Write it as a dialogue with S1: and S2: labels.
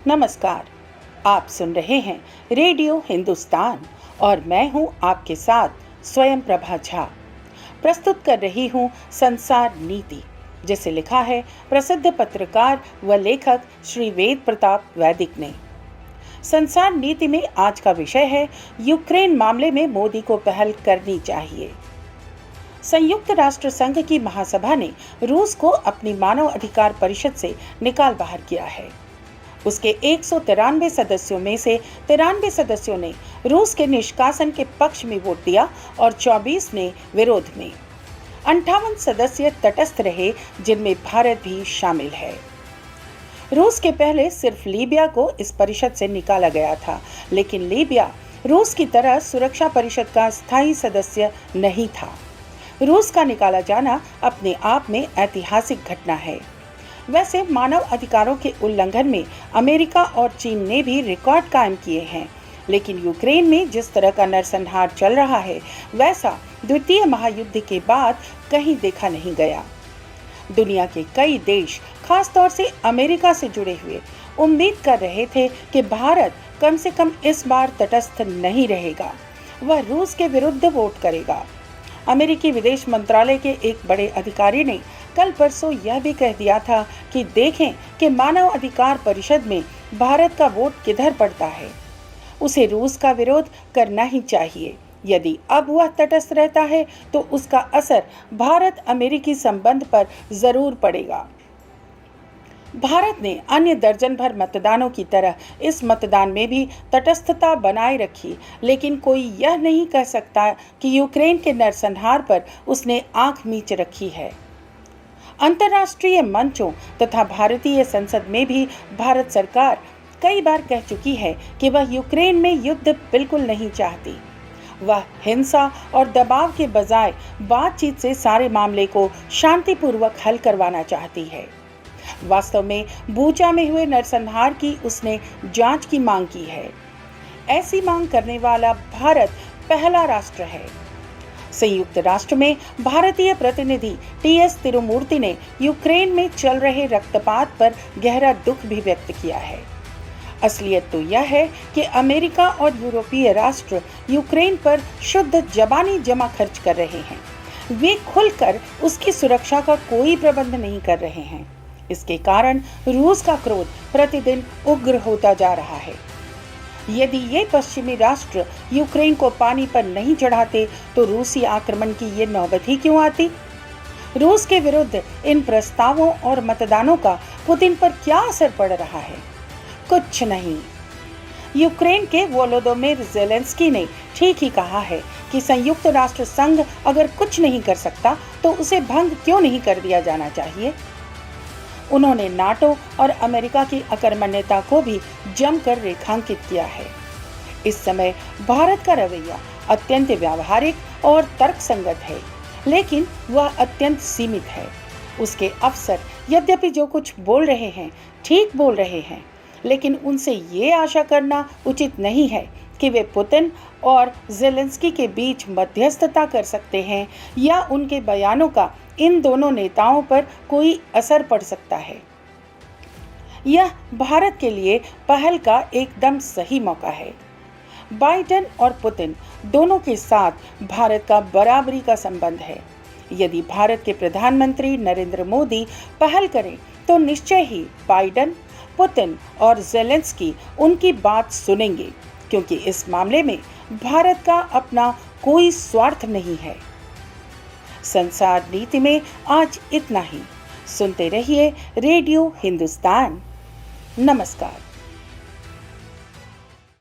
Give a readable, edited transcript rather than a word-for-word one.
S1: नमस्कार। आप सुन रहे हैं रेडियो हिंदुस्तान और मैं हूं आपके साथ स्वयं प्रभा झा। प्रस्तुत कर रही हूं संसार नीति, जिसे लिखा है प्रसिद्ध पत्रकार व लेखक श्री वेद प्रताप वैदिक ने। संसार नीति में आज का विषय है यूक्रेन मामले में मोदी को पहल करनी चाहिए। संयुक्त राष्ट्र संघ की महासभा ने रूस को अपनी मानव अधिकार परिषद से निकाल बाहर किया है। उसके 193 सदस्यों में से 93 सदस्यों ने रूस के निष्कासन के पक्ष में वोट दिया और 24 ने विरोध में। 58 सदस्य तटस्थ रहे, जिनमें भारत भी शामिल है। रूस के पहले सिर्फ लीबिया को इस परिषद से निकाला गया था, लेकिन लीबिया रूस की तरह सुरक्षा परिषद का स्थायी सदस्य नहीं था। रूस का निकाला जाना अपने आप में ऐतिहासिक घटना है। वैसे मानव अधिकारों के उल्लंघन में अमेरिका और चीन ने भी रिकॉर्ड कायम किए हैं, लेकिन यूक्रेन में जिस तरह का नरसंहार चल रहा है, वैसा द्वितीय महायुद्ध के बाद कहीं देखा नहीं गया। दुनिया के कई देश, खासतौर से अमेरिका से जुड़े हुए, उम्मीद कर रहे थे कि भारत कम से कम इस बार तटस्थ नहीं रहेगा, वह रूस के विरुद्ध वोट करेगा। अमेरिकी विदेश मंत्रालय के एक बड़े अधिकारी ने कल परसों यह भी कह दिया था कि देखें कि मानव अधिकार परिषद में भारत का वोट किधर पड़ता है। उसे रूस का विरोध करना ही चाहिए। यदि अब वह तटस्थ रहता है तो उसका असर भारत अमेरिकी संबंध पर जरूर पड़ेगा। भारत ने अन्य दर्जन भर मतदानों की तरह इस मतदान में भी तटस्थता बनाए रखी, लेकिन कोई यह नहीं कह सकता कि यूक्रेन के नरसंहार पर उसने आंख मीच रखी है। अंतर्राष्ट्रीय मंचों तथा भारतीय संसद में भी भारत सरकार कई बार कह चुकी है कि वह यूक्रेन में युद्ध बिल्कुल नहीं चाहती। वह हिंसा और दबाव के बजाय बातचीत से सारे मामले को शांतिपूर्वक हल करवाना चाहती है। वास्तव में बूचा में हुए नरसंहार की उसने जांच की मांग की है। ऐसी मांग करने वाला भारत पहला राष्ट्र है। संयुक्त राष्ट्र में भारतीय प्रतिनिधि टीएस तिरुमूर्ति ने यूक्रेन में चल रहे रक्तपात पर गहरा दुख भी व्यक्त किया है। असलियत तो यह है कि अमेरिका और यूरोपीय राष्ट्र यूक्रेन पर शुद्ध जबानी जमा खर्च कर रहे हैं। वे खुलकर उसकी सुरक्षा का कोई प्रबंध नहीं कर रहे हैं। इसके कारण रूस का क्रोध प्रतिदिन उग्र होता जा रहा है। यदि ये पश्चिमी राष्ट्र यूक्रेन को पानी पर नहीं चढ़ाते तो रूसी आक्रमण की ये नौबत ही क्यों आती? रूस के विरुद्ध इन प्रस्तावों और मतदानों का पुतिन पर क्या असर पड़ रहा है? कुछ नहीं। यूक्रेन के वोलोदोमिर ज़ेलेंस्की ने ठीक ही कहा है कि संयुक्त राष्ट्र संघ अगर कुछ नहीं कर सकता तो उसे भंग क्यों नहीं कर दिया जाना चाहिए। उन्होंने नाटो और अमेरिका की अकर्मण्यता को भी जमकर रेखांकित किया है। इस समय भारत का रवैया अत्यंत व्यावहारिक और तर्कसंगत है, लेकिन वह अत्यंत सीमित है। उसके अफसर यद्यपि जो कुछ बोल रहे हैं ठीक बोल रहे हैं, लेकिन उनसे ये आशा करना उचित नहीं है कि वे पुतिन और ज़ेलेंस्की के बीच मध्यस्थता कर सकते हैं या उनके बयानों का इन दोनों नेताओं पर कोई असर पड़ सकता है। यह भारत के लिए पहल का एकदम सही मौका है। बाइडेन और पुतिन दोनों के साथ भारत का बराबरी का संबंध है। यदि भारत के प्रधानमंत्री नरेंद्र मोदी पहल करें तो निश्चय ही बाइडेन, पुतिन और ज़ेलेंस्की उनकी बात सुनेंगे, क्योंकि इस मामले में भारत का अपना कोई स्वार्थ नहीं है। संसार नीति में आज इतना ही। सुनते रहिए रेडियो हिंदुस्तान। नमस्कार।